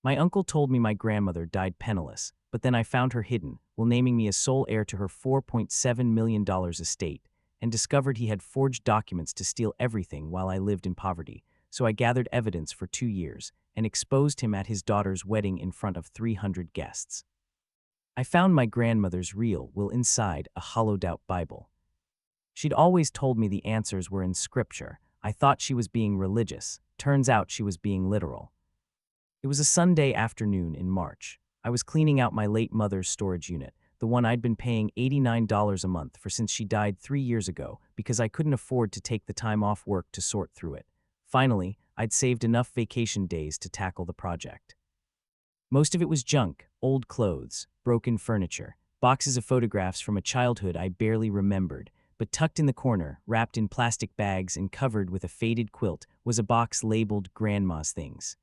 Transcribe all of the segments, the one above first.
My uncle told me my grandmother died penniless, but then I found her hidden, while naming me as sole heir to her $4.7 million estate, and discovered he had forged documents to steal everything while I lived in poverty. So I gathered evidence for 2 years and exposed him at his daughter's wedding in front of 300 guests. I found my grandmother's real will inside a hollowed-out Bible. She'd always told me the answers were in scripture. I thought she was being religious. Turns out she was being literal. It was a Sunday afternoon in March. I was cleaning out my late mother's storage unit, the one I'd been paying $89 a month for since she died 3 years ago because I couldn't afford to take the time off work to sort through it. Finally, I'd saved enough vacation days to tackle the project. Most of it was junk, old clothes, broken furniture, boxes of photographs from a childhood I barely remembered, but tucked in the corner, wrapped in plastic bags and covered with a faded quilt, was a box labeled Grandma's Things.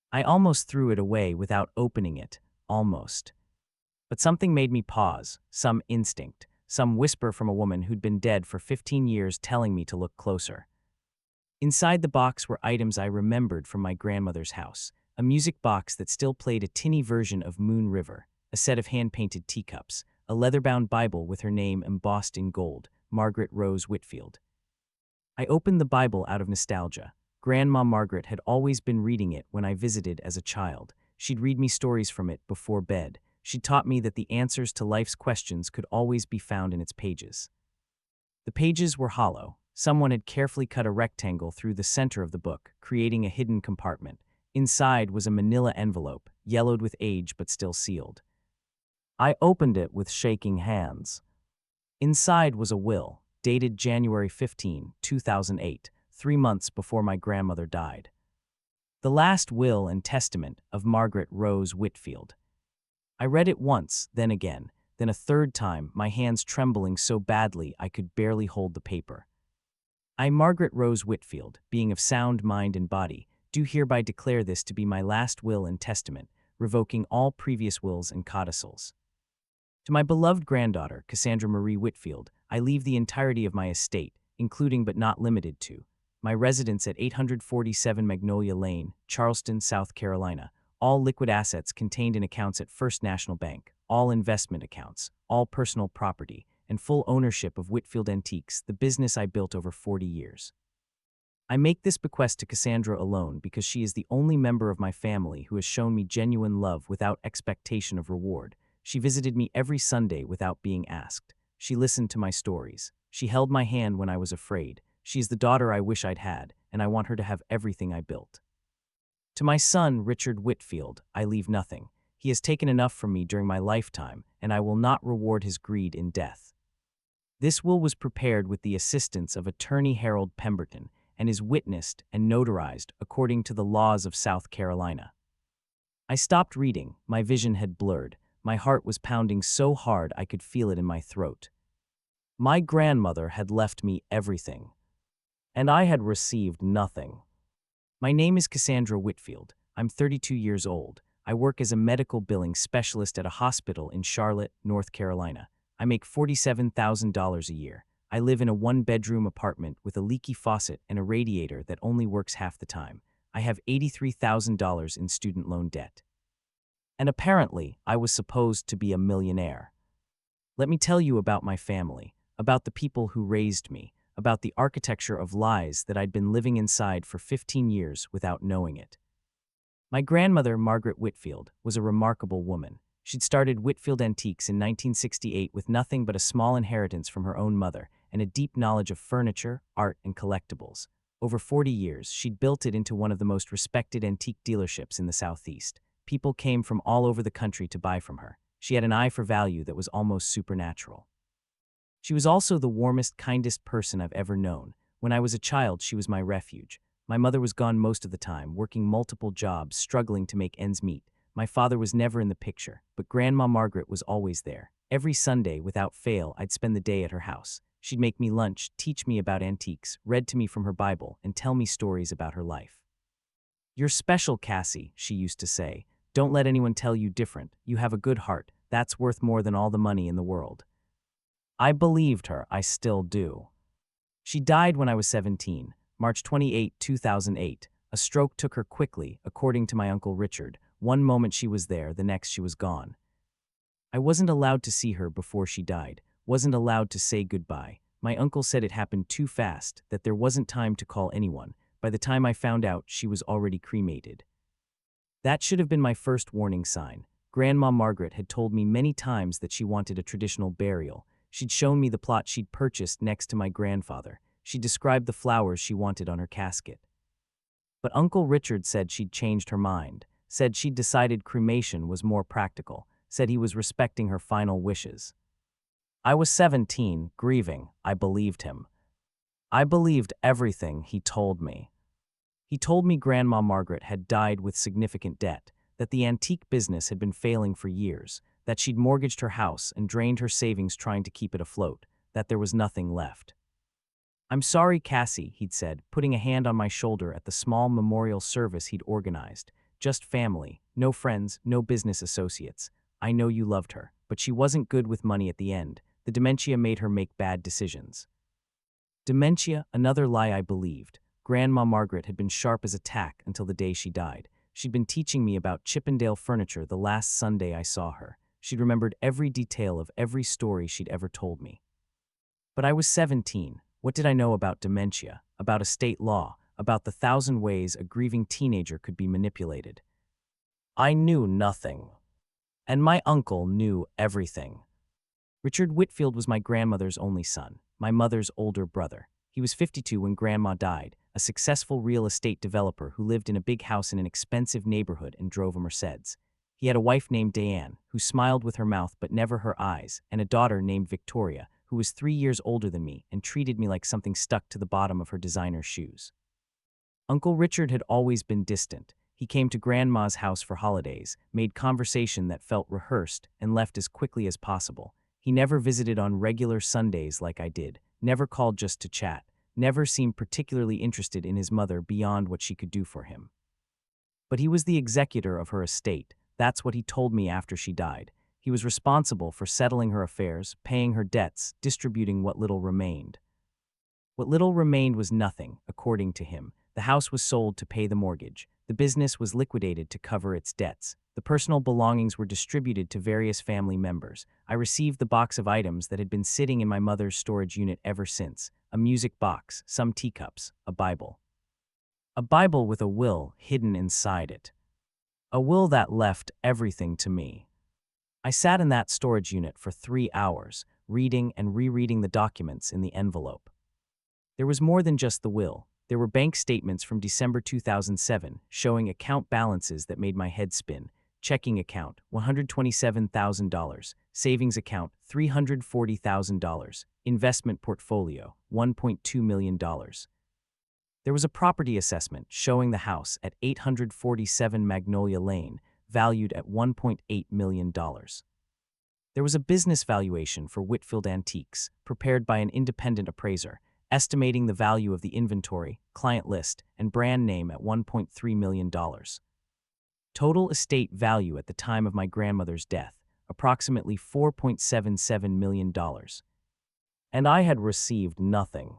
I almost threw it away without opening it, almost. But something made me pause, some instinct, some whisper from a woman who'd been dead for 15 years telling me to look closer. Inside the box were items I remembered from my grandmother's house, a music box that still played a tinny version of Moon River, a set of hand-painted teacups, a leather-bound Bible with her name embossed in gold, Margaret Rose Whitfield. I opened the Bible out of nostalgia. Grandma Margaret had always been reading it when I visited as a child. She'd read me stories from it before bed. She taught me that the answers to life's questions could always be found in its pages. The pages were hollow. Someone had carefully cut a rectangle through the center of the book, creating a hidden compartment. Inside was a manila envelope, yellowed with age but still sealed. I opened it with shaking hands. Inside was a will, dated January 15, 2008, 3 months before my grandmother died. The last will and testament of Margaret Rose Whitfield. I read it once, then again, then a third time, my hands trembling so badly I could barely hold the paper. I, Margaret Rose Whitfield, being of sound mind and body, do hereby declare this to be my last will and testament, revoking all previous wills and codicils. To my beloved granddaughter, Cassandra Marie Whitfield, I leave the entirety of my estate, including but not limited to my residence at 847 Magnolia Lane, Charleston, South Carolina, all liquid assets contained in accounts at First National Bank, all investment accounts, all personal property, and full ownership of Whitfield Antiques, the business I built over 40 years. I make this bequest to Cassandra alone because she is the only member of my family who has shown me genuine love without expectation of reward. She visited me every Sunday without being asked. She listened to my stories. She held my hand when I was afraid. She is the daughter I wish I'd had, and I want her to have everything I built. To my son, Richard Whitfield, I leave nothing. He has taken enough from me during my lifetime, and I will not reward his greed in death. This will was prepared with the assistance of attorney Harold Pemberton and is witnessed and notarized according to the laws of South Carolina. I stopped reading. My vision had blurred. My heart was pounding so hard I could feel it in my throat. My grandmother had left me everything, and I had received nothing. My name is Cassandra Whitfield. I'm 32 years old. I work as a medical billing specialist at a hospital in Charlotte, North Carolina. I make $47,000 a year. I live in a 1-bedroom apartment with a leaky faucet and a radiator that only works half the time. I have $83,000 in student loan debt. And apparently, I was supposed to be a millionaire. Let me tell you about my family, about the people who raised me, about the architecture of lies that I'd been living inside for 15 years without knowing it. My grandmother, Margaret Whitfield, was a remarkable woman. She'd started Whitfield Antiques in 1968 with nothing but a small inheritance from her own mother and a deep knowledge of furniture, art, and collectibles. Over 40 years, she'd built it into one of the most respected antique dealerships in the Southeast. People came from all over the country to buy from her. She had an eye for value that was almost supernatural. She was also the warmest, kindest person I've ever known. When I was a child, she was my refuge. My mother was gone most of the time, working multiple jobs, struggling to make ends meet. My father was never in the picture, but Grandma Margaret was always there. Every Sunday, without fail, I'd spend the day at her house. She'd make me lunch, teach me about antiques, read to me from her Bible, and tell me stories about her life. "You're special, Cassie," she used to say. "Don't let anyone tell you different. You have a good heart. That's worth more than all the money in the world." I believed her. I still do. She died when I was 17, March 28, 2008. A stroke took her quickly, according to my Uncle Richard, One moment she was there, the next she was gone. I wasn't allowed to see her before she died, wasn't allowed to say goodbye. My uncle said it happened too fast, that there wasn't time to call anyone. By the time I found out, she was already cremated. That should have been my first warning sign. Grandma Margaret had told me many times that she wanted a traditional burial. She'd shown me the plot she'd purchased next to my grandfather. She described the flowers she wanted on her casket. But Uncle Richard said she'd changed her mind, said she'd decided cremation was more practical, said he was respecting her final wishes. I was 17, grieving. I believed him. I believed everything he told me. He told me Grandma Margaret had died with significant debt, that the antique business had been failing for years, that she'd mortgaged her house and drained her savings trying to keep it afloat, that there was nothing left. "I'm sorry, Cassie," he'd said, putting a hand on my shoulder at the small memorial service he'd organized. "Just family, no friends, no business associates. I know you loved her, but she wasn't good with money at the end. The dementia made her make bad decisions." Dementia, another lie I believed. Grandma Margaret had been sharp as a tack until the day she died. She'd been teaching me about Chippendale furniture the last Sunday I saw her. She'd remembered every detail of every story she'd ever told me. But I was 17. What did I know about dementia, about estate law, about the 1,000 ways a grieving teenager could be manipulated? I knew nothing. And my uncle knew everything. Richard Whitfield was my grandmother's only son, my mother's older brother. He was 52 when Grandma died, a successful real estate developer who lived in a big house in an expensive neighborhood and drove a Mercedes. He had a wife named Diane, who smiled with her mouth but never her eyes, and a daughter named Victoria, who was 3 years older than me and treated me like something stuck to the bottom of her designer shoes. Uncle Richard had always been distant. He came to Grandma's house for holidays, made conversation that felt rehearsed, and left as quickly as possible. He never visited on regular Sundays like I did, never called just to chat, never seemed particularly interested in his mother beyond what she could do for him. But he was the executor of her estate. That's what he told me after she died. He was responsible for settling her affairs, paying her debts, distributing what little remained. What little remained was nothing, according to him. The house was sold to pay the mortgage. The business was liquidated to cover its debts. The personal belongings were distributed to various family members. I received the box of items that had been sitting in my mother's storage unit ever since. A music box, some teacups, a Bible. A Bible with a will hidden inside it. A will that left everything to me. I sat in that storage unit for 3 hours, reading and rereading the documents in the envelope. There was more than just the will. There were bank statements from December 2007 showing account balances that made my head spin. Checking account, $127,000. Savings account, $340,000. Investment portfolio, $1.2 million. There was a property assessment showing the house at 847 Magnolia Lane, valued at $1.8 million. There was a business valuation for Whitfield Antiques, prepared by an independent appraiser, estimating the value of the inventory, client list, and brand name at $1.3 million. Total estate value at the time of my grandmother's death, approximately $4.77 million. And I had received nothing.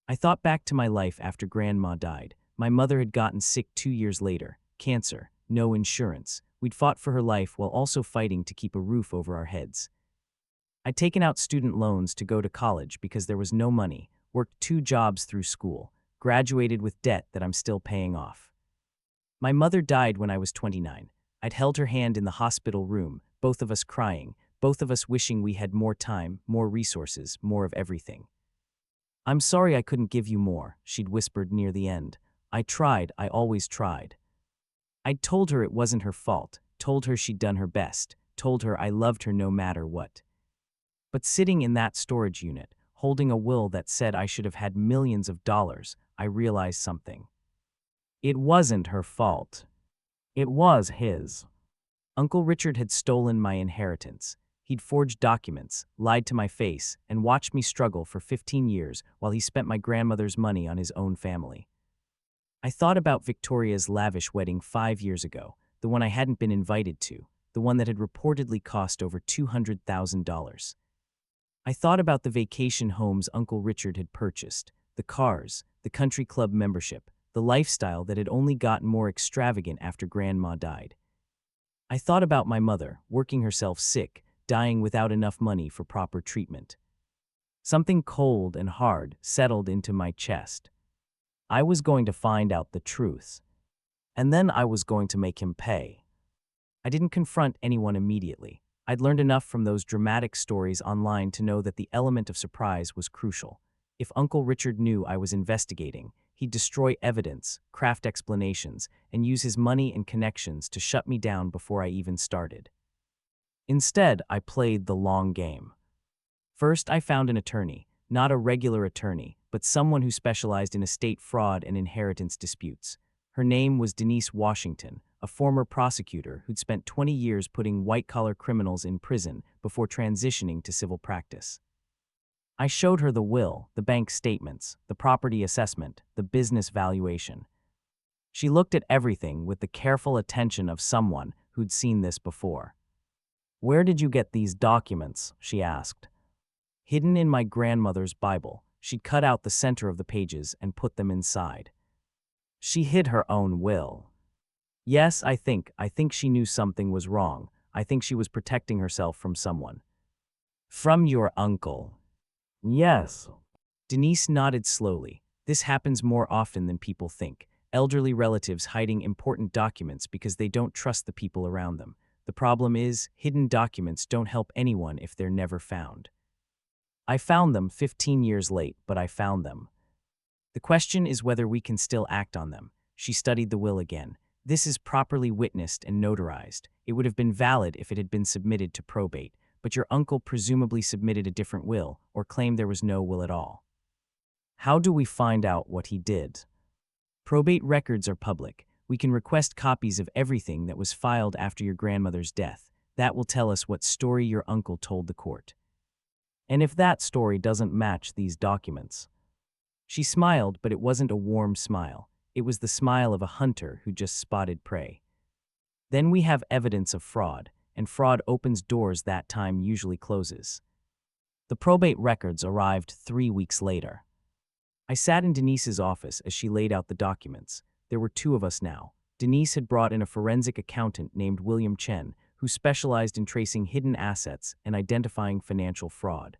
I thought back to my life after Grandma died. My mother had gotten sick 2 years later, cancer, no insurance. We'd fought for her life while also fighting to keep a roof over our heads. I'd taken out student loans to go to college because there was no money, worked 2 jobs through school, graduated with debt that I'm still paying off. My mother died when I was 29. I'd held her hand in the hospital room, both of us crying, both of us wishing we had more time, more resources, more of everything. "I'm sorry I couldn't give you more," she'd whispered near the end. "I tried, I always tried." I'd told her it wasn't her fault, told her she'd done her best, told her I loved her no matter what. But sitting in that storage unit, holding a will that said I should have had millions of dollars, I realized something. It wasn't her fault. It was his. Uncle Richard had stolen my inheritance. He'd forged documents, lied to my face, and watched me struggle for 15 years while he spent my grandmother's money on his own family. I thought about Victoria's lavish wedding 5 years ago, the one I hadn't been invited to, the one that had reportedly cost over $200,000. I thought about the vacation homes Uncle Richard had purchased, the cars, the country club membership, the lifestyle that had only gotten more extravagant after Grandma died. I thought about my mother, working herself sick, dying without enough money for proper treatment. Something cold and hard settled into my chest. I was going to find out the truth, and then I was going to make him pay. I didn't confront anyone immediately. I'd learned enough from those dramatic stories online to know that the element of surprise was crucial. If Uncle Richard knew I was investigating, he'd destroy evidence, craft explanations, and use his money and connections to shut me down before I even started. Instead, I played the long game. First, I found an attorney, not a regular attorney, but someone who specialized in estate fraud and inheritance disputes. Her name was Denise Washington, a former prosecutor who'd spent 20 years putting white-collar criminals in prison before transitioning to civil practice. I showed her the will, the bank statements, the property assessment, the business valuation. She looked at everything with the careful attention of someone who'd seen this before. "Where did you get these documents?" she asked. "Hidden in my grandmother's Bible." She'd cut out the center of the pages and put them inside. She hid her own will. Yes, I think she knew something was wrong. I think she was protecting herself from someone. "From your uncle?" "Yes." Denise nodded slowly. This happens more often than people think. Elderly relatives hiding important documents because they don't trust the people around them. The problem is, hidden documents don't help anyone if they're never found. I found them 15 years late, but I found them. The question is whether we can still act on them. She studied the will again. This is properly witnessed and notarized. It would have been valid if it had been submitted to probate, but your uncle presumably submitted a different will or claimed there was no will at all. How do we find out what he did? Probate records are public. We can request copies of everything that was filed after your grandmother's death. That will tell us what story your uncle told the court. And if that story doesn't match these documents. She smiled, but it wasn't a warm smile. It was the smile of a hunter who just spotted prey. Then we have evidence of fraud, and fraud opens doors that time usually closes. The probate records arrived 3 weeks later. I sat in Denise's office as she laid out the documents. There were 2 of us now. Denise had brought in a forensic accountant named William Chen, who specialized in tracing hidden assets and identifying financial fraud.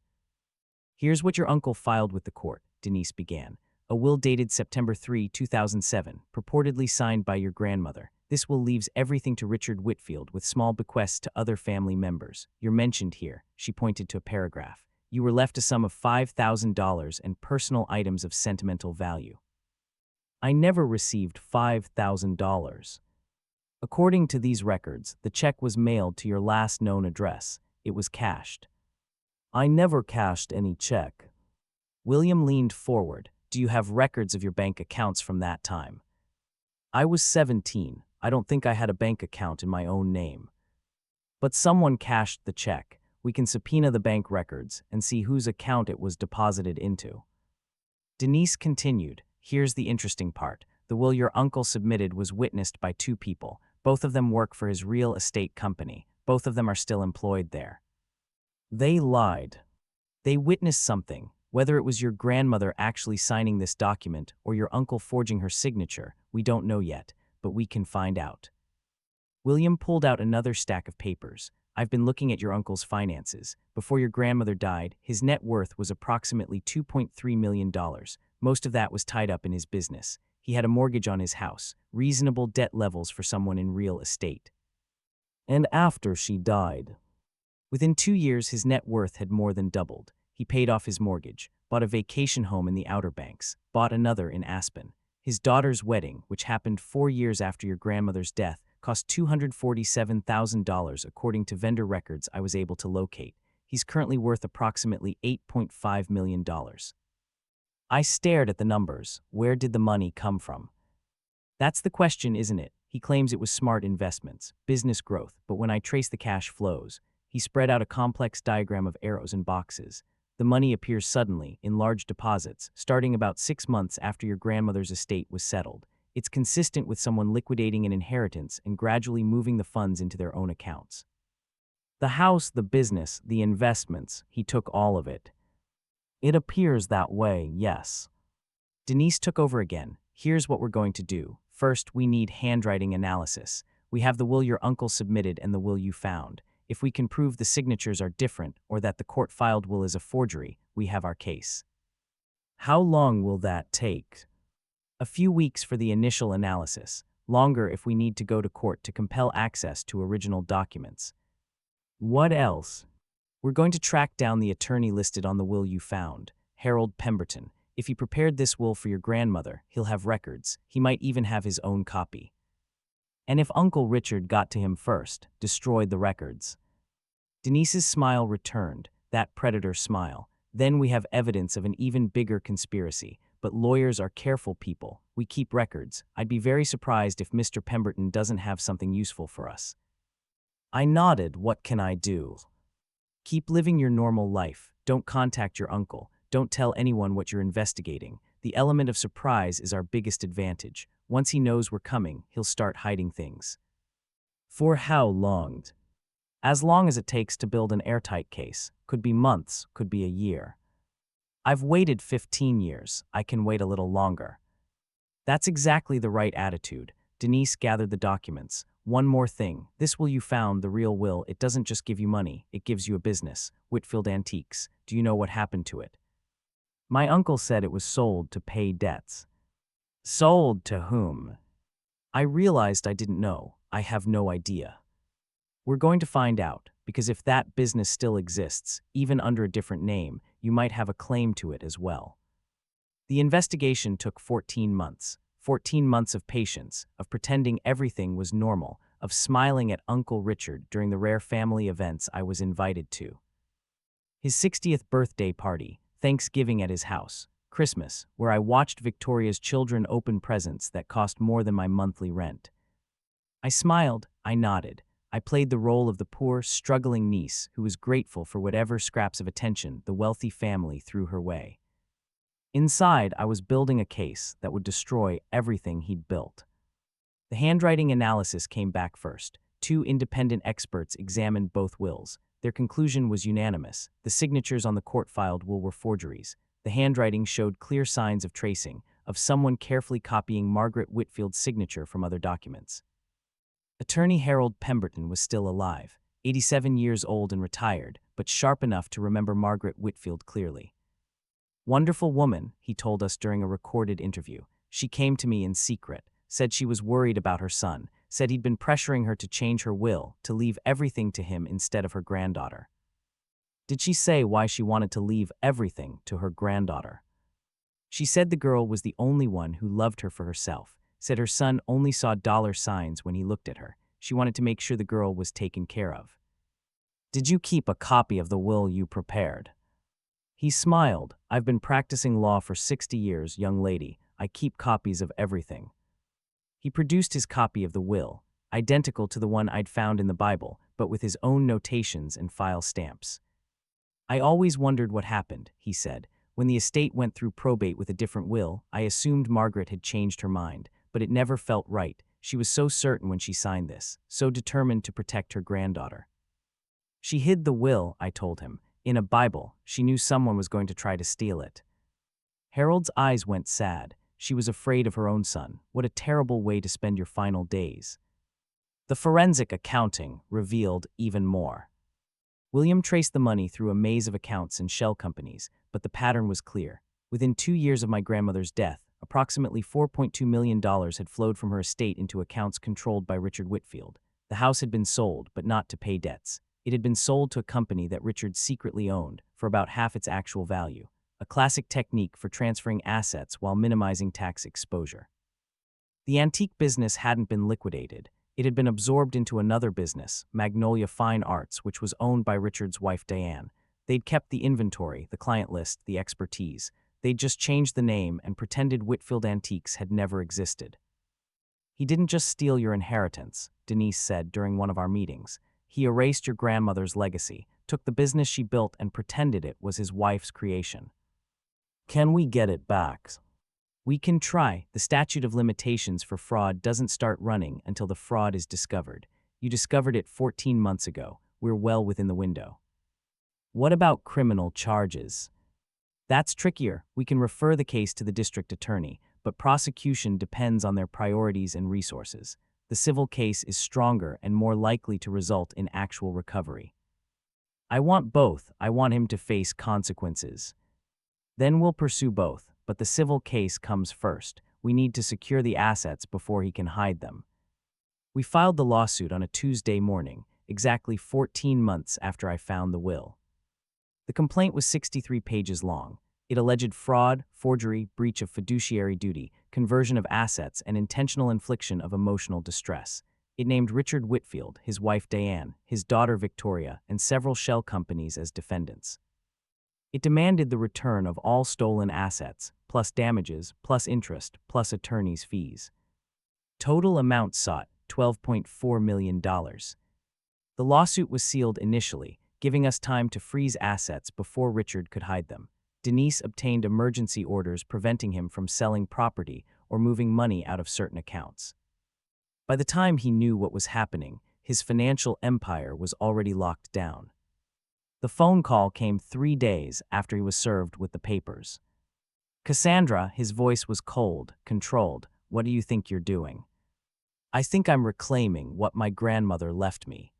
"Here's what your uncle filed with the court," Denise began. "A will dated September 3, 2007, purportedly signed by your grandmother. This will leaves everything to Richard Whitfield with small bequests to other family members. You're mentioned here." She pointed to a paragraph. "You were left a sum of $5,000 and personal items of sentimental value." I never received $5,000. According to these records, the check was mailed to your last known address. It was cashed. I never cashed any check. William leaned forward. "Do you have records of your bank accounts from that time?" I was 17. I don't think I had a bank account in my own name. But someone cashed the check. We can subpoena the bank records and see whose account it was deposited into. Denise continued. Here's the interesting part. The will your uncle submitted was witnessed by 2 people. Both of them work for his real estate company. Both of them are still employed there. They lied. They witnessed something. Whether it was your grandmother actually signing this document or your uncle forging her signature, we don't know yet, but we can find out. William pulled out another stack of papers. "I've been looking at your uncle's finances. Before your grandmother died, his net worth was approximately $2.3 million. Most of that was tied up in his business. He had a mortgage on his house, reasonable debt levels for someone in real estate. And after she died, within 2 years, his net worth had more than doubled. He paid off his mortgage, bought a vacation home in the Outer Banks, bought another in Aspen. His daughter's wedding, which happened 4 years after your grandmother's death, cost $247,000 according to vendor records I was able to locate. He's currently worth approximately $8.5 million. I stared at the numbers. Where did the money come from? That's the question, isn't it? He claims it was smart investments, business growth, but when I trace the cash flows, he spread out a complex diagram of arrows and boxes. The money appears suddenly, in large deposits, starting about 6 months after your grandmother's estate was settled. It's consistent with someone liquidating an inheritance and gradually moving the funds into their own accounts. The house, the business, the investments, he took all of it. It appears that way, yes. Denise took over again. Here's what we're going to do. First, we need handwriting analysis. We have the will your uncle submitted and the will you found. If we can prove the signatures are different or that the court-filed will is a forgery, we have our case. How long will that take? A few weeks for the initial analysis, longer if we need to go to court to compel access to original documents. What else? We're going to track down the attorney listed on the will you found, Harold Pemberton. If he prepared this will for your grandmother, he'll have records. He might even have his own copy. And if Uncle Richard got to him first, destroyed the records. Denise's smile returned, that predator smile. Then we have evidence of an even bigger conspiracy. But lawyers are careful people. We keep records. I'd be very surprised if Mr. Pemberton doesn't have something useful for us. I nodded. What can I do? Keep living your normal life. Don't contact your uncle. Don't tell anyone what you're investigating. The element of surprise is our biggest advantage. Once he knows we're coming, he'll start hiding things. For how long? As long as it takes to build an airtight case. Could be months, could be a year. I've waited 15 years. I can wait a little longer. That's exactly the right attitude. Denise gathered the documents. One more thing. This will you found, the real will, it doesn't just give you money, it gives you a business. Whitfield Antiques. Do you know what happened to it? My uncle said it was sold to pay debts. Sold to whom? I realized I didn't know. I have no idea. We're going to find out, because if that business still exists, even under a different name, you might have a claim to it as well. The investigation took 14 months. 14 months of patience, of pretending everything was normal, of smiling at Uncle Richard during the rare family events I was invited to. His 60th birthday party, Thanksgiving at his house, Christmas, where I watched Victoria's children open presents that cost more than my monthly rent. I smiled, I nodded. I played the role of the poor, struggling niece who was grateful for whatever scraps of attention the wealthy family threw her way. Inside, I was building a case that would destroy everything he'd built. The handwriting analysis came back first. 2 independent experts examined both wills. Their conclusion was unanimous. The signatures on the court-filed will were forgeries. The handwriting showed clear signs of tracing, of someone carefully copying Margaret Whitfield's signature from other documents. Attorney Harold Pemberton was still alive, 87 years old and retired, but sharp enough to remember Margaret Whitfield clearly. Wonderful woman, he told us during a recorded interview. She came to me in secret, said she was worried about her son, said he'd been pressuring her to change her will, to leave everything to him instead of her granddaughter. Did she say why she wanted to leave everything to her granddaughter? She said the girl was the only one who loved her for herself, said her son only saw dollar signs when he looked at her. She wanted to make sure the girl was taken care of. Did you keep a copy of the will you prepared? He smiled. I've been practicing law for 60 years, young lady. I keep copies of everything. He produced his copy of the will, identical to the one I'd found in the Bible, but with his own notations and file stamps. I always wondered what happened, he said. When the estate went through probate with a different will, I assumed Margaret had changed her mind, but it never felt right. She was so certain when she signed this, so determined to protect her granddaughter. She hid the will, I told him, in a Bible. She knew someone was going to try to steal it. Harold's eyes went sad. She was afraid of her own son. What a terrible way to spend your final days. The forensic accounting revealed even more. William traced the money through a maze of accounts and shell companies, but the pattern was clear. Within 2 years of my grandmother's death, approximately $4.2 million had flowed from her estate into accounts controlled by Richard Whitfield. The house had been sold, but not to pay debts. It had been sold to a company that Richard secretly owned for about half its actual value, a classic technique for transferring assets while minimizing tax exposure. The antique business hadn't been liquidated. It had been absorbed into another business, Magnolia Fine Arts, which was owned by Richard's wife Diane. They'd kept the inventory, the client list, the expertise. They'd just changed the name and pretended Whitfield Antiques had never existed. He didn't just steal your inheritance, Denise said during one of our meetings. He erased your grandmother's legacy, took the business she built and pretended it was his wife's creation. Can we get it back? We can try. The statute of limitations for fraud doesn't start running until the fraud is discovered. You discovered it 14 months ago. We're well within the window. What about criminal charges? That's trickier. We can refer the case to the district attorney, but prosecution depends on their priorities and resources. The civil case is stronger and more likely to result in actual recovery. I want both. I want him to face consequences. Then we'll pursue both, but the civil case comes first. We need to secure the assets before he can hide them. We filed the lawsuit on a Tuesday morning, exactly 14 months after I found the will. The complaint was 63 pages long. It alleged fraud, forgery, breach of fiduciary duty, conversion of assets, and intentional infliction of emotional distress. It named Richard Whitfield, his wife Diane, his daughter Victoria, and several shell companies as defendants. It demanded the return of all stolen assets, plus damages, plus interest, plus attorney's fees. Total amount sought, $12.4 million. The lawsuit was sealed initially, giving us time to freeze assets before Richard could hide them. Denise obtained emergency orders preventing him from selling property or moving money out of certain accounts. By the time he knew what was happening, his financial empire was already locked down. The phone call came 3 days after he was served with the papers. Cassandra, his voice was cold, controlled. What do you think you're doing? I think I'm reclaiming what my grandmother left me.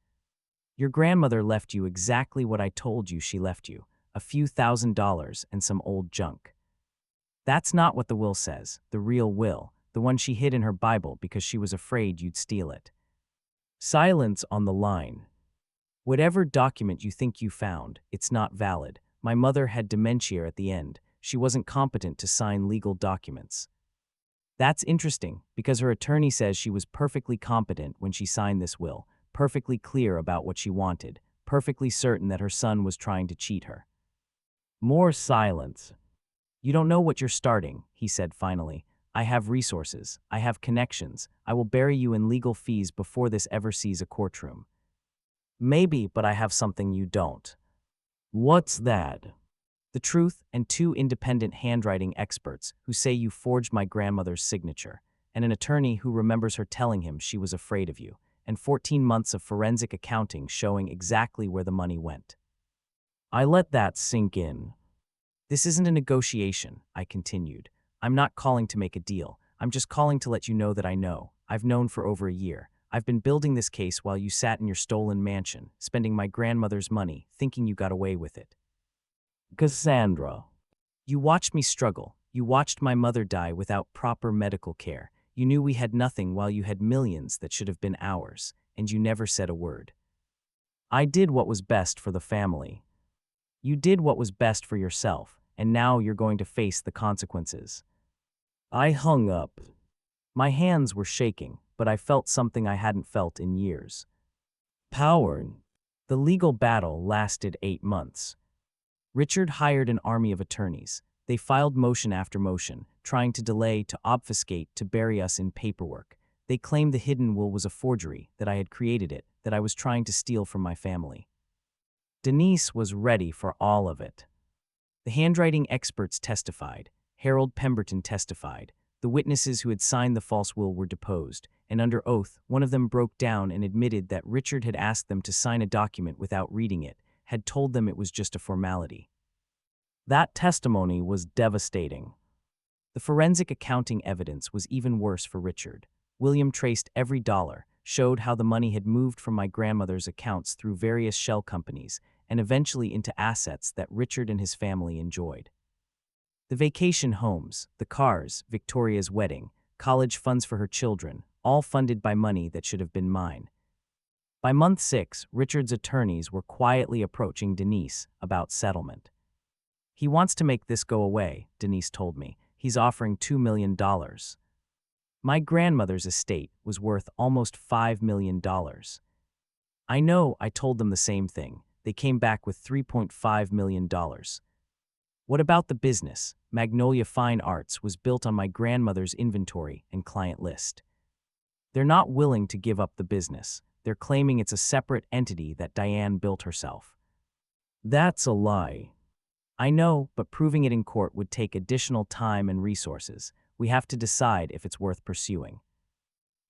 Your grandmother left you exactly what I told you she left you, a few $1,000s and some old junk. That's not what the will says, the real will, the one she hid in her Bible because she was afraid you'd steal it. Silence on the line. Whatever document you think you found, it's not valid. My mother had dementia at the end. She wasn't competent to sign legal documents. That's interesting, because her attorney says she was perfectly competent when she signed this will, perfectly clear about what she wanted, perfectly certain that her son was trying to cheat her. More silence. You don't know what you're starting, he said finally. I have resources. I have connections. I will bury you in legal fees before this ever sees a courtroom. Maybe, but I have something you don't. What's that? The truth and 2 independent handwriting experts who say you forged my grandmother's signature, and an attorney who remembers her telling him she was afraid of you, and 14 months of forensic accounting showing exactly where the money went. I let that sink in. This isn't a negotiation, I continued. I'm not calling to make a deal. I'm just calling to let you know that I know. I've known for over a year. I've been building this case while you sat in your stolen mansion, spending my grandmother's money, thinking you got away with it. Cassandra. You watched me struggle. You watched my mother die without proper medical care. You knew we had nothing while you had millions that should have been ours, and you never said a word. I did what was best for the family. You did what was best for yourself, and now you're going to face the consequences. I hung up. My hands were shaking, but I felt something I hadn't felt in years. Power. The legal battle lasted 8 months. Richard hired an army of attorneys. They filed motion after motion, trying to delay, to obfuscate, to bury us in paperwork. They claimed the hidden will was a forgery, that I had created it, that I was trying to steal from my family. Denise was ready for all of it. The handwriting experts testified. Harold Pemberton testified. The witnesses who had signed the false will were deposed, and under oath, one of them broke down and admitted that Richard had asked them to sign a document without reading it, had told them it was just a formality. That testimony was devastating. The forensic accounting evidence was even worse for Richard. William traced every dollar, showed how the money had moved from my grandmother's accounts through various shell companies, and eventually into assets that Richard and his family enjoyed. The vacation homes, the cars, Victoria's wedding, college funds for her children, all funded by money that should have been mine. By month 6, Richard's attorneys were quietly approaching Denise about settlement. He wants to make this go away, Denise told me. He's offering $2 million. My grandmother's estate was worth almost $5 million. I know, I told them the same thing. They came back with $3.5 million. What about the business? Magnolia Fine Arts was built on my grandmother's inventory and client list. They're not willing to give up the business. They're claiming it's a separate entity that Diane built herself. That's a lie. I know, but proving it in court would take additional time and resources. We have to decide if it's worth pursuing.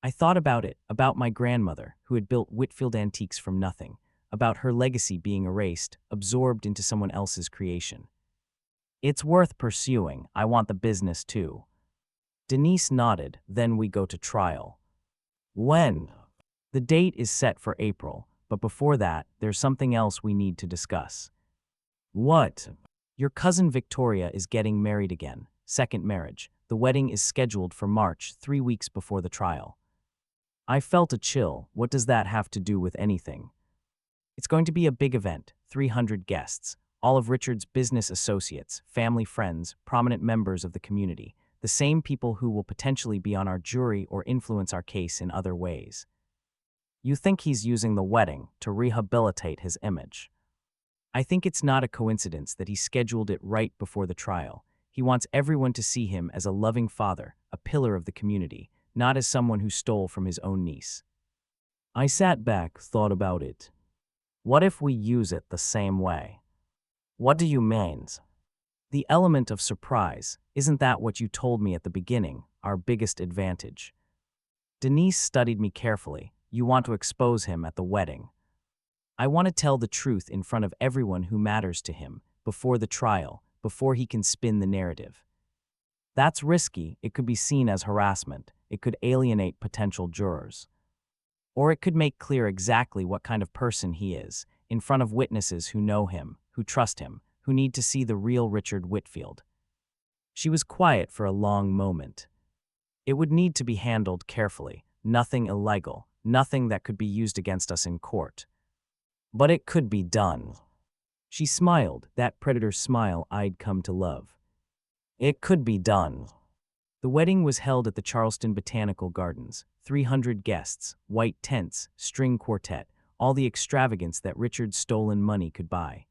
I thought about it, about my grandmother, who had built Whitfield Antiques from nothing, about her legacy being erased, absorbed into someone else's creation. It's worth pursuing. I want the business too. Denise nodded, then we go to trial. When? The date is set for April, but before that, there's something else we need to discuss. What? Your cousin Victoria is getting married again. Second marriage. The wedding is scheduled for March, 3 weeks before the trial. I felt a chill. What does that have to do with anything? It's going to be a big event, 300 guests, all of Richard's business associates, family friends, prominent members of the community, the same people who will potentially be on our jury or influence our case in other ways. You think he's using the wedding to rehabilitate his image? I think it's not a coincidence that he scheduled it right before the trial. He wants everyone to see him as a loving father, a pillar of the community, not as someone who stole from his own niece. I sat back, thought about it. What if we use it the same way? What do you mean? The element of surprise, isn't that what you told me at the beginning, our biggest advantage? Denise studied me carefully. You want to expose him at the wedding. I want to tell the truth in front of everyone who matters to him, before the trial, before he can spin the narrative. That's risky. It could be seen as harassment. It could alienate potential jurors. Or it could make clear exactly what kind of person he is, in front of witnesses who know him, who trust him, who need to see the real Richard Whitfield. She was quiet for a long moment. It would need to be handled carefully, nothing illegal, nothing that could be used against us in court. But it could be done. She smiled, that predator smile I'd come to love. It could be done. The wedding was held at the Charleston Botanical Gardens. 300 guests, white tents, string quartet, all the extravagance that Richard's stolen money could buy.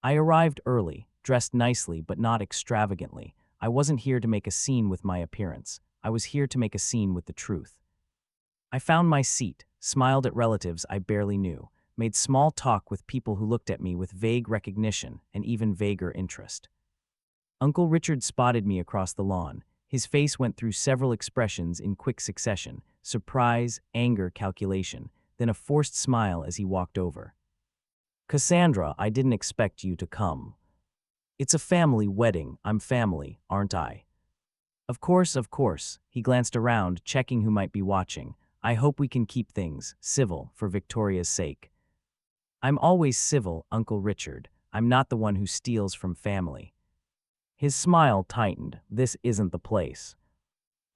I arrived early, dressed nicely but not extravagantly. I wasn't here to make a scene with my appearance. I was here to make a scene with the truth. I found my seat, smiled at relatives I barely knew, made small talk with people who looked at me with vague recognition and even vaguer interest. Uncle Richard spotted me across the lawn. His face went through several expressions in quick succession: surprise, anger, calculation, then a forced smile as he walked over. Cassandra, I didn't expect you to come. It's a family wedding. I'm family, aren't I? Of course, of course. He glanced around, checking who might be watching. I hope we can keep things civil for Victoria's sake. I'm always civil, Uncle Richard. I'm not the one who steals from family. His smile tightened. This isn't the place.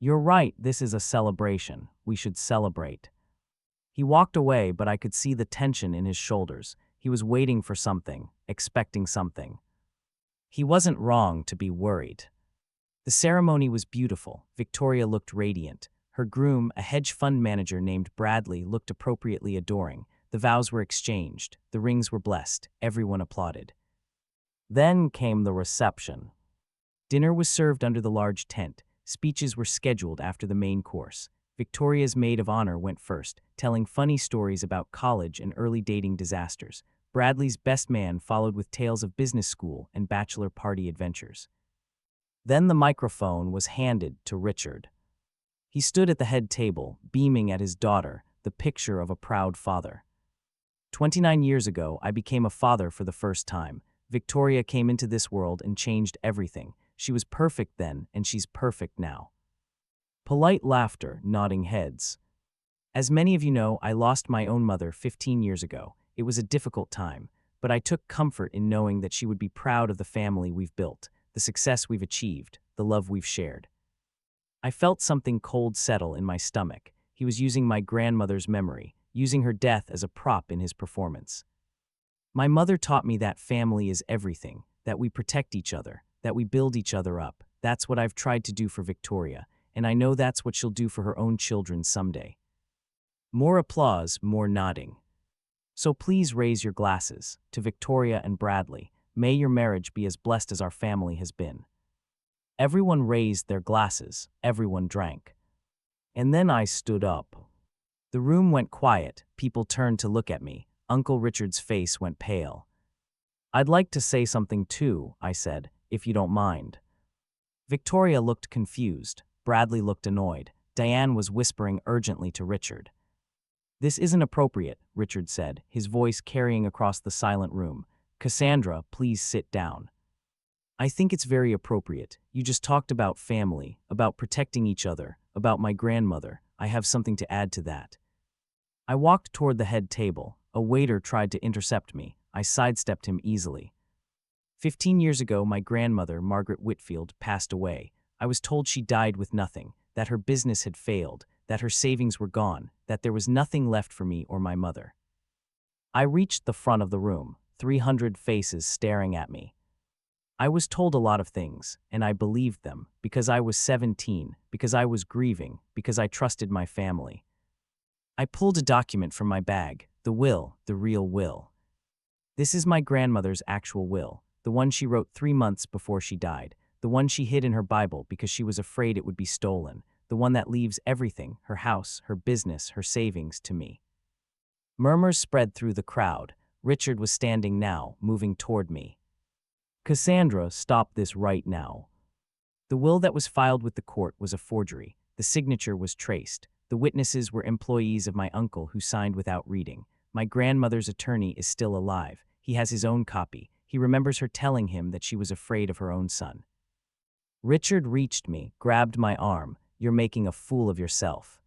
You're right, this is a celebration. We should celebrate. He walked away, but I could see the tension in his shoulders. He was waiting for something, expecting something. He wasn't wrong to be worried. The ceremony was beautiful. Victoria looked radiant. Her groom, a hedge fund manager named Bradley, looked appropriately adoring. The vows were exchanged. The rings were blessed. Everyone applauded. Then came the reception. Dinner was served under the large tent. Speeches were scheduled after the main course. Victoria's maid of honor went first, telling funny stories about college and early dating disasters. Bradley's best man followed with tales of business school and bachelor party adventures. Then the microphone was handed to Richard. He stood at the head table, beaming at his daughter, the picture of a proud father. 29 years ago, I became a father for the first time. Victoria came into this world and changed everything. She was perfect then, and she's perfect now. Polite laughter, nodding heads. As many of you know, I lost my own mother 15 years ago. It was a difficult time, but I took comfort in knowing that she would be proud of the family we've built, the success we've achieved, the love we've shared. I felt something cold settle in my stomach. He was using my grandmother's memory, using her death as a prop in his performance. My mother taught me that family is everything, that we protect each other, that we build each other up. That's what I've tried to do for Victoria, and I know that's what she'll do for her own children someday. More applause, more nodding. So please raise your glasses to Victoria and Bradley. May your marriage be as blessed as our family has been. Everyone raised their glasses, everyone drank. And then I stood up. The room went quiet, people turned to look at me. Uncle Richard's face went pale. I'd like to say something too, I said, if you don't mind. Victoria looked confused. Bradley looked annoyed. Diane was whispering urgently to Richard. This isn't appropriate, Richard said, his voice carrying across the silent room. Cassandra, please sit down. I think it's very appropriate. You just talked about family, about protecting each other, about my grandmother. I have something to add to that. I walked toward the head table. A waiter tried to intercept me. I sidestepped him easily. 15 years ago, my grandmother, Margaret Whitfield, passed away. I was told she died with nothing, that her business had failed, that her savings were gone, that there was nothing left for me or my mother. I reached the front of the room, 300 faces staring at me. I was told a lot of things, and I believed them, because I was 17, because I was grieving, because I trusted my family. I pulled a document from my bag, the will, the real will. This is my grandmother's actual will, the one she wrote 3 months before she died, the one she hid in her Bible because she was afraid it would be stolen, the one that leaves everything, her house, her business, her savings, to me. Murmurs spread through the crowd. Richard was standing now, moving toward me. Cassandra, stop this right now. The will that was filed with the court was a forgery. The signature was traced. The witnesses were employees of my uncle who signed without reading. My grandmother's attorney is still alive. He has his own copy. He remembers her telling him that she was afraid of her own son. Richard reached me, grabbed my arm. You're making a fool of yourself.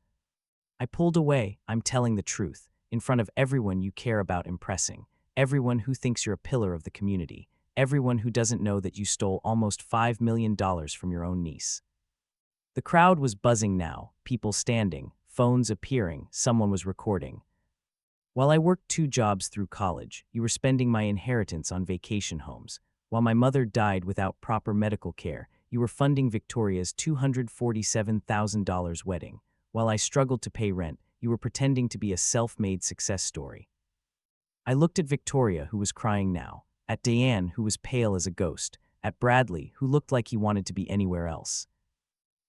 I pulled away. I'm telling the truth, in front of everyone you care about impressing, everyone who thinks you're a pillar of the community, everyone who doesn't know that you stole almost $5 million from your own niece. The crowd was buzzing now, people standing, phones appearing, someone was recording. While I worked 2 jobs through college, you were spending my inheritance on vacation homes. While my mother died without proper medical care, you were funding Victoria's $247,000 wedding. While I struggled to pay rent, you were pretending to be a self-made success story. I looked at Victoria, who was crying now, at Diane, who was pale as a ghost, at Bradley, who looked like he wanted to be anywhere else.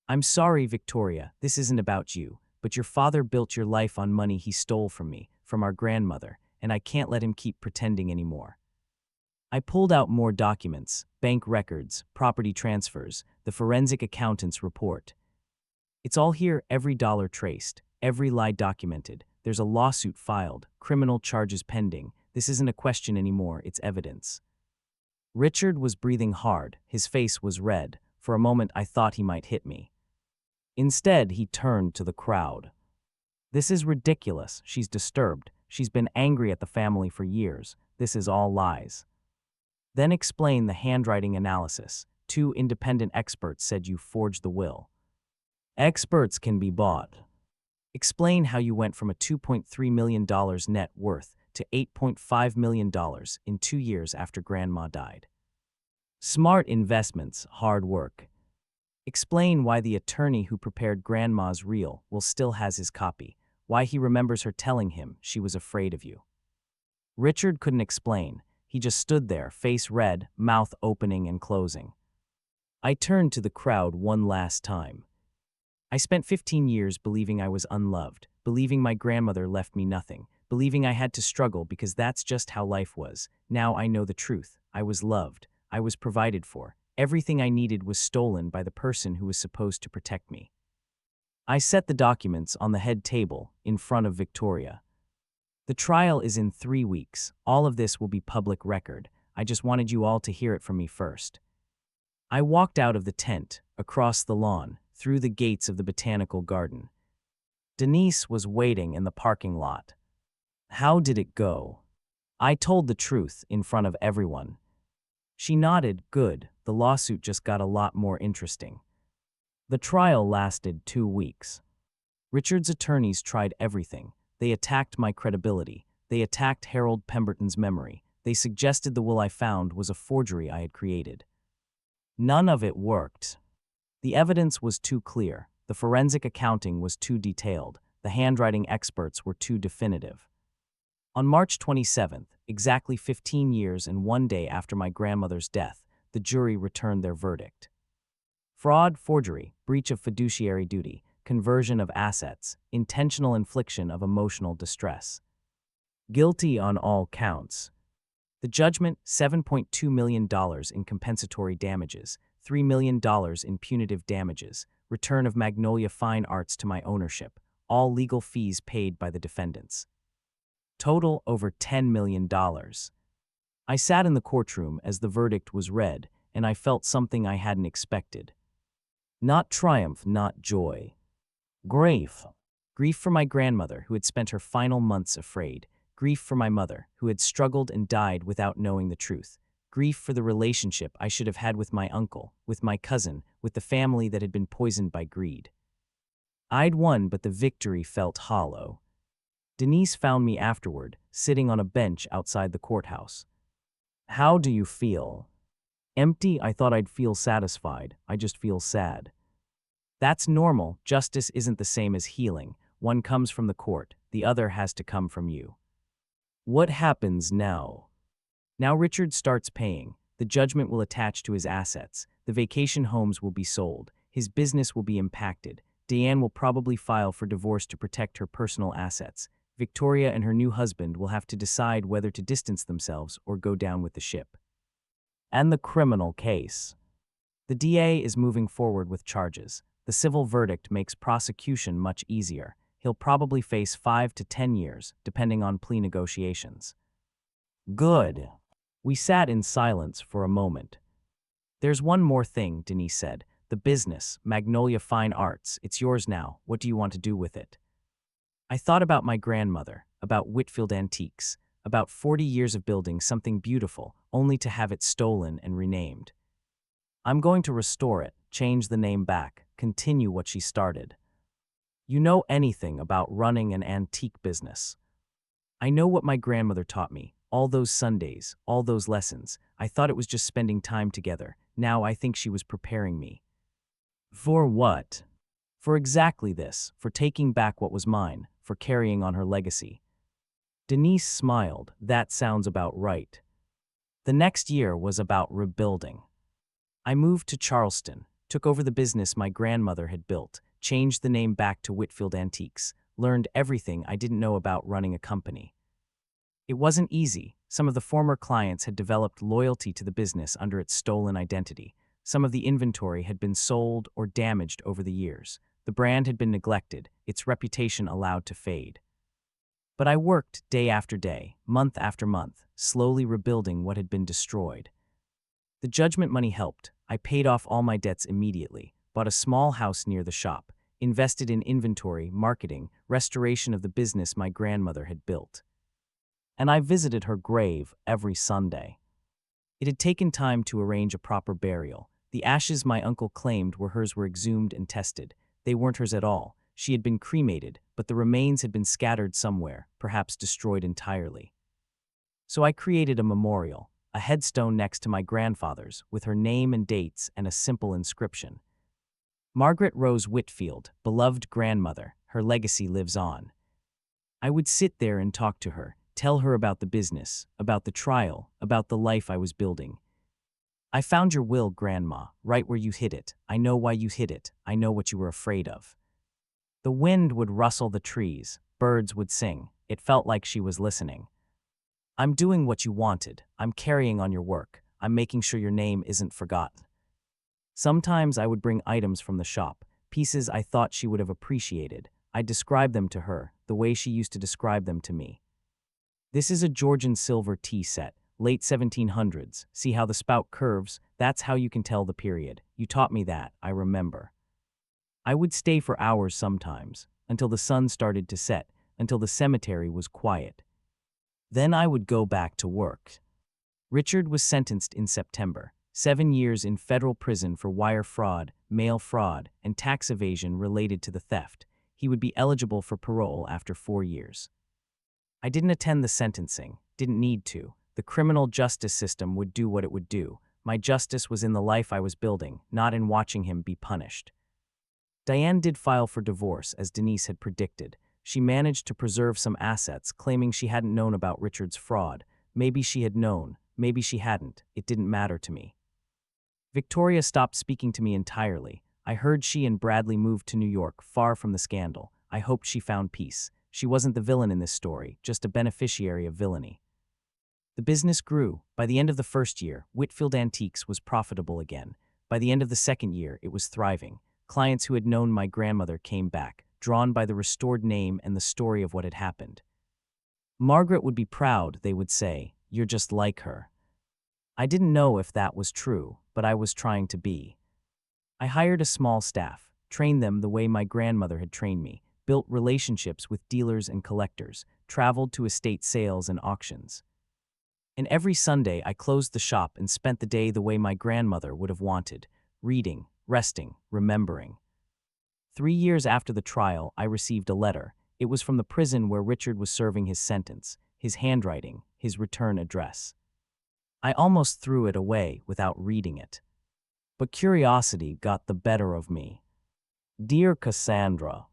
I'm sorry, Victoria, this isn't about you, but your father built your life on money he stole from me, from our grandmother, and I can't let him keep pretending anymore. I pulled out more documents, bank records, property transfers, the forensic accountant's report. It's all here, every dollar traced, every lie documented. There's a lawsuit filed, criminal charges pending. This isn't a question anymore, it's evidence. Richard was breathing hard, his face was red. For a moment I thought he might hit me. Instead, he turned to the crowd. This is ridiculous. She's disturbed. She's been angry at the family for years. This is all lies. Then explain the handwriting analysis. 2 independent experts said you forged the will. Experts can be bought. Explain how you went from a $2.3 million net worth to $8.5 million in 2 years after Grandma died. Smart investments, hard work. Explain why the attorney who prepared Grandma's will still has his copy, why he remembers her telling him she was afraid of you. Richard couldn't explain. He just stood there, face red, mouth opening and closing. I turned to the crowd one last time. I spent 15 years believing I was unloved, believing my grandmother left me nothing, believing I had to struggle because that's just how life was. Now I know the truth. I was loved. I was provided for. Everything I needed was stolen by the person who was supposed to protect me. I set the documents on the head table in front of Victoria. The trial is in 3 weeks. All of this will be public record. I just wanted you all to hear it from me first. I walked out of the tent, across the lawn, through the gates of the botanical garden. Denise was waiting in the parking lot. How did it go? I told the truth in front of everyone. She nodded. Good. The lawsuit just got a lot more interesting. The trial lasted 2 weeks. Richard's attorneys tried everything. They attacked my credibility. They attacked Harold Pemberton's memory. They suggested the will I found was a forgery I had created. None of it worked. The evidence was too clear. The forensic accounting was too detailed. The handwriting experts were too definitive. On March 27th, exactly 15 years and 1 day after my grandmother's death, the jury returned their verdict. Fraud, forgery, breach of fiduciary duty, conversion of assets, intentional infliction of emotional distress. Guilty on all counts. The judgment, $7.2 million in compensatory damages, $3 million in punitive damages, return of Magnolia Fine Arts to my ownership, all legal fees paid by the defendants. Total over $10 million. I sat in the courtroom as the verdict was read, and I felt something I hadn't expected. Not triumph, not joy. Grief. Grief for my grandmother, who had spent her final months afraid. Grief for my mother, who had struggled and died without knowing the truth. Grief for the relationship I should have had with my uncle, with my cousin, with the family that had been poisoned by greed. I'd won, but the victory felt hollow. Denise found me afterward, sitting on a bench outside the courthouse. "How do you feel?" "Empty. I thought I'd feel satisfied. I just feel sad." "That's normal. Justice isn't the same as healing. One comes from the court, the other has to come from you." "What happens now?" "Now Richard starts paying. The judgment will attach to his assets. The vacation homes will be sold. His business will be impacted. Diane will probably file for divorce to protect her personal assets. Victoria and her new husband will have to decide whether to distance themselves or go down with the ship." "And the criminal case?" "The DA is moving forward with charges. The civil verdict makes prosecution much easier. He'll probably face 5 to 10 years, depending on plea negotiations." "Good." We sat in silence for a moment. "There's one more thing," Denise said. "The business, Magnolia Fine Arts, it's yours now. What do you want to do with it?" I thought about my grandmother, about Whitfield Antiques, about 40 years of building something beautiful, only to have it stolen and renamed. "I'm going to restore it, change the name back, continue what she started." "You know anything about running an antique business?" "I know what my grandmother taught me, all those Sundays, all those lessons. I thought it was just spending time together. Now I think she was preparing me." "For what?" "For exactly this, for taking back what was mine, for carrying on her legacy." Denise smiled. "That sounds about right." The next year was about rebuilding. I moved to Charleston, took over the business my grandmother had built, changed the name back to Whitfield Antiques, learned everything I didn't know about running a company. It wasn't easy. Some of the former clients had developed loyalty to the business under its stolen identity. Some of the inventory had been sold or damaged over the years. The brand had been neglected, its reputation allowed to fade. But I worked day after day, month after month, slowly rebuilding what had been destroyed. The judgment money helped. I paid off all my debts immediately, bought a small house near the shop, invested in inventory, marketing, restoration of the business my grandmother had built. And I visited her grave every Sunday. It had taken time to arrange a proper burial. The ashes my uncle claimed were hers were exhumed and tested. They weren't hers at all. She had been cremated, but the remains had been scattered somewhere, perhaps destroyed entirely. So I created a memorial, a headstone next to my grandfather's, with her name and dates and a simple inscription. "Margaret Rose Whitfield, beloved grandmother, her legacy lives on." I would sit there and talk to her, tell her about the business, about the trial, about the life I was building. "I found your will, Grandma, right where you hid it. I know why you hid it. I know what you were afraid of." The wind would rustle the trees, birds would sing. It felt like she was listening. "I'm doing what you wanted. I'm carrying on your work. I'm making sure your name isn't forgotten." Sometimes I would bring items from the shop, pieces I thought she would have appreciated. I'd describe them to her, the way she used to describe them to me. "This is a Georgian silver tea set, late 1700s. See how the spout curves? That's how you can tell the period. You taught me that, I remember." I would stay for hours sometimes, until the sun started to set, until the cemetery was quiet. Then I would go back to work. Richard was sentenced in September, 7 years in federal prison for wire fraud, mail fraud, and tax evasion related to the theft. He would be eligible for parole after 4 years. I didn't attend the sentencing, didn't need to. The criminal justice system would do what it would do. My justice was in the life I was building, not in watching him be punished. Diane did file for divorce, as Denise had predicted. She managed to preserve some assets, claiming she hadn't known about Richard's fraud. Maybe she had known, maybe she hadn't. It didn't matter to me. Victoria stopped speaking to me entirely. I heard she and Bradley moved to New York, far from the scandal. I hoped she found peace. She wasn't the villain in this story, just a beneficiary of villainy. The business grew. By the end of the first year, Whitfield Antiques was profitable again. By the end of the second year, it was thriving. Clients who had known my grandmother came back, drawn by the restored name and the story of what had happened. "Margaret would be proud," they would say. "You're just like her." I didn't know if that was true, but I was trying to be. I hired a small staff, trained them the way my grandmother had trained me, built relationships with dealers and collectors, traveled to estate sales and auctions. And every Sunday I closed the shop and spent the day the way my grandmother would have wanted, reading, resting, remembering. 3 years after the trial, I received a letter. It was from the prison where Richard was serving his sentence, his handwriting, his return address. I almost threw it away without reading it. But curiosity got the better of me. Dear Cassandra,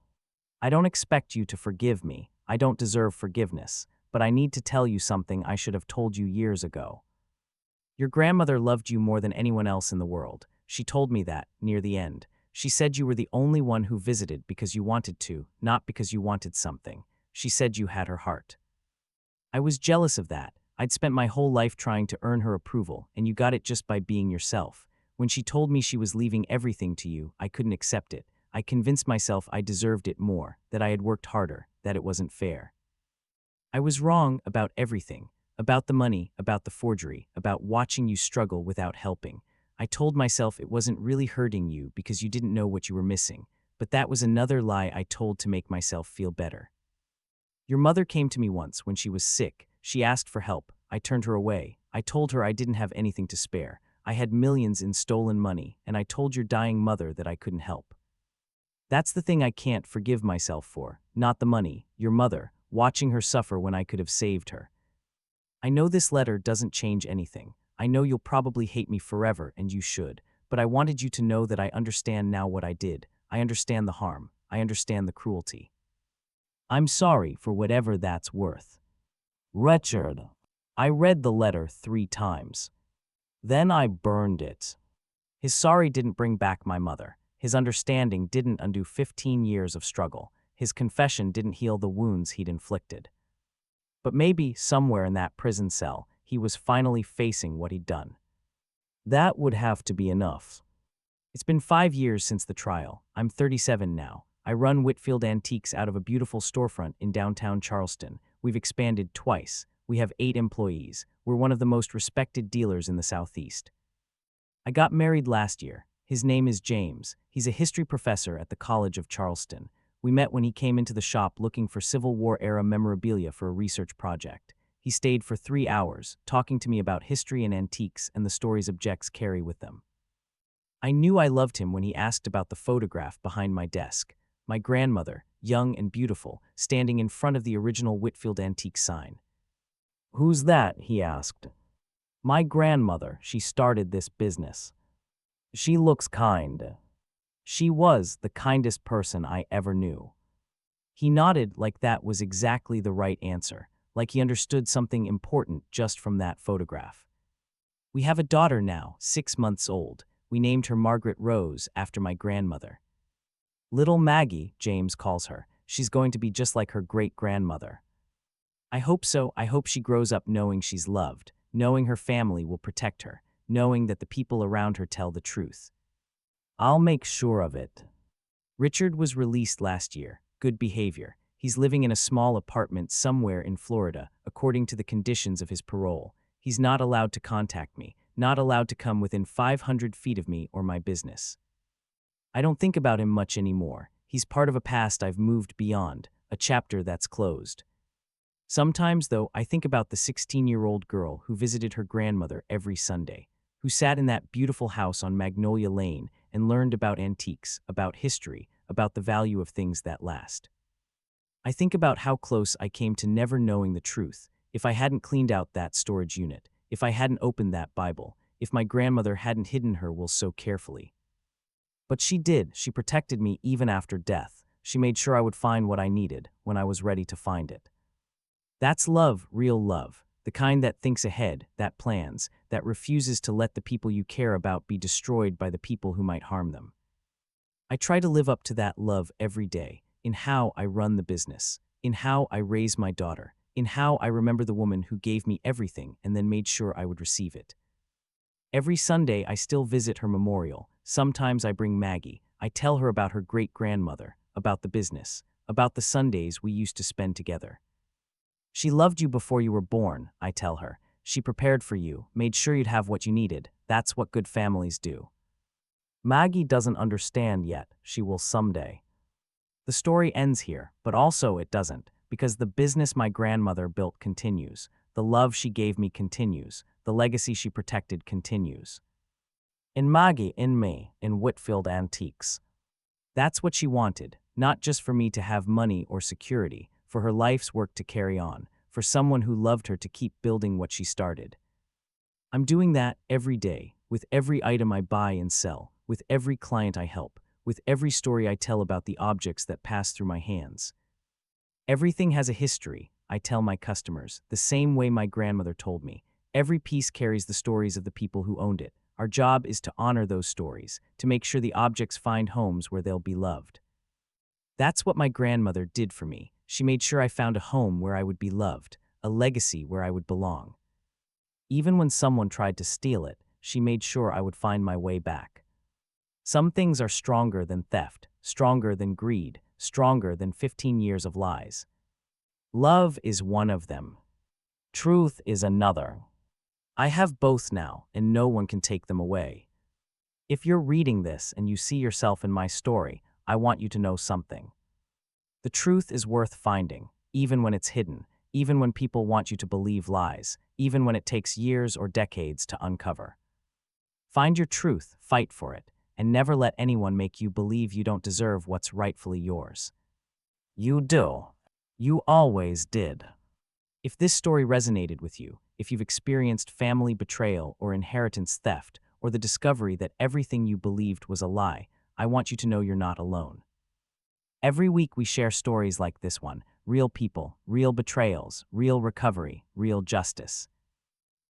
I don't expect you to forgive me. I don't deserve forgiveness, but I need to tell you something I should have told you years ago. Your grandmother loved you more than anyone else in the world. She told me that, near the end. She said you were the only one who visited because you wanted to, not because you wanted something. She said you had her heart. I was jealous of that. I'd spent my whole life trying to earn her approval, and you got it just by being yourself. When she told me she was leaving everything to you, I couldn't accept it. I convinced myself I deserved it more, that I had worked harder, that it wasn't fair. I was wrong about everything, about the money, about the forgery, about watching you struggle without helping. I told myself it wasn't really hurting you because you didn't know what you were missing, but that was another lie I told to make myself feel better. Your mother came to me once when she was sick. She asked for help. I turned her away. I told her I didn't have anything to spare. I had millions in stolen money, and I told your dying mother that I couldn't help. That's the thing I can't forgive myself for, not the money, your mother, watching her suffer when I could have saved her. I know this letter doesn't change anything. I know you'll probably hate me forever, and you should, but I wanted you to know that I understand now what I did. I understand the harm. I understand the cruelty. I'm sorry for whatever that's worth. Richard. I read the letter 3 times. Then I burned it. His sorry didn't bring back my mother. His understanding didn't undo 15 years of struggle. His confession didn't heal the wounds he'd inflicted. But maybe, somewhere in that prison cell, he was finally facing what he'd done. That would have to be enough. It's been 5 years since the trial. I'm 37 now. I run Whitfield Antiques out of a beautiful storefront in downtown Charleston. We've expanded twice. We have 8 employees. We're one of the most respected dealers in the Southeast. I got married last year. His name is James. He's a history professor at the College of Charleston. We met when he came into the shop looking for Civil War-era memorabilia for a research project. He stayed for 3 hours, talking to me about history and antiques and the stories objects carry with them. I knew I loved him when he asked about the photograph behind my desk. My grandmother, young and beautiful, standing in front of the original Whitfield Antique sign. "Who's that?" he asked. "My grandmother. She started this business. She looks kind." She was the kindest person I ever knew. He nodded like that was exactly the right answer, like he understood something important just from that photograph. We have a daughter now, 6 months old. We named her Margaret Rose after my grandmother. Little Maggie, James calls her. She's going to be just like her great-grandmother. I hope so. I hope she grows up knowing she's loved, knowing her family will protect her, knowing that the people around her tell the truth. I'll make sure of it. Richard was released last year. Good behavior. He's living in a small apartment somewhere in Florida, according to the conditions of his parole. He's not allowed to contact me, not allowed to come within 500 feet of me or my business. I don't think about him much anymore. He's part of a past I've moved beyond, a chapter that's closed. Sometimes, though, I think about the 16-year-old girl who visited her grandmother every Sunday, who sat in that beautiful house on Magnolia Lane and learned about antiques, about history, about the value of things that last. I think about how close I came to never knowing the truth, if I hadn't cleaned out that storage unit, if I hadn't opened that Bible, if my grandmother hadn't hidden her will so carefully. But she did. She protected me even after death. She made sure I would find what I needed when I was ready to find it. That's love, real love. The kind that thinks ahead, that plans, that refuses to let the people you care about be destroyed by the people who might harm them. I try to live up to that love every day, in how I run the business, in how I raise my daughter, in how I remember the woman who gave me everything and then made sure I would receive it. Every Sunday I still visit her memorial. Sometimes I bring Maggie. I tell her about her great-grandmother, about the business, about the Sundays we used to spend together. She loved you before you were born, I tell her. She prepared for you, made sure you'd have what you needed. That's what good families do. Maggie doesn't understand yet. She will someday. The story ends here, but also it doesn't, because the business my grandmother built continues. The love she gave me continues. The legacy she protected continues. In Maggie, in me, in Whitfield Antiques. That's what she wanted, not just for me to have money or security, for her life's work to carry on, for someone who loved her to keep building what she started. I'm doing that every day, with every item I buy and sell, with every client I help, with every story I tell about the objects that pass through my hands. Everything has a history, I tell my customers, the same way my grandmother told me. Every piece carries the stories of the people who owned it. Our job is to honor those stories, to make sure the objects find homes where they'll be loved. That's what my grandmother did for me. She made sure I found a home where I would be loved, a legacy where I would belong. Even when someone tried to steal it, she made sure I would find my way back. Some things are stronger than theft, stronger than greed, stronger than 15 years of lies. Love is one of them. Truth is another. I have both now, and no one can take them away. If you're reading this and you see yourself in my story, I want you to know something. The truth is worth finding, even when it's hidden, even when people want you to believe lies, even when it takes years or decades to uncover. Find your truth, fight for it, and never let anyone make you believe you don't deserve what's rightfully yours. You do. You always did. If this story resonated with you, if you've experienced family betrayal or inheritance theft, or the discovery that everything you believed was a lie, I want you to know you're not alone. Every week we share stories like this one, real people, real betrayals, real recovery, real justice.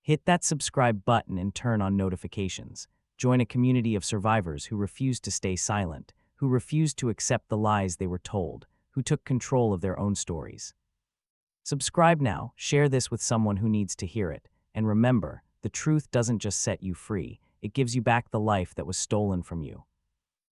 Hit that subscribe button and turn on notifications. Join a community of survivors who refused to stay silent, who refused to accept the lies they were told, who took control of their own stories. Subscribe now, share this with someone who needs to hear it, and remember, the truth doesn't just set you free, it gives you back the life that was stolen from you.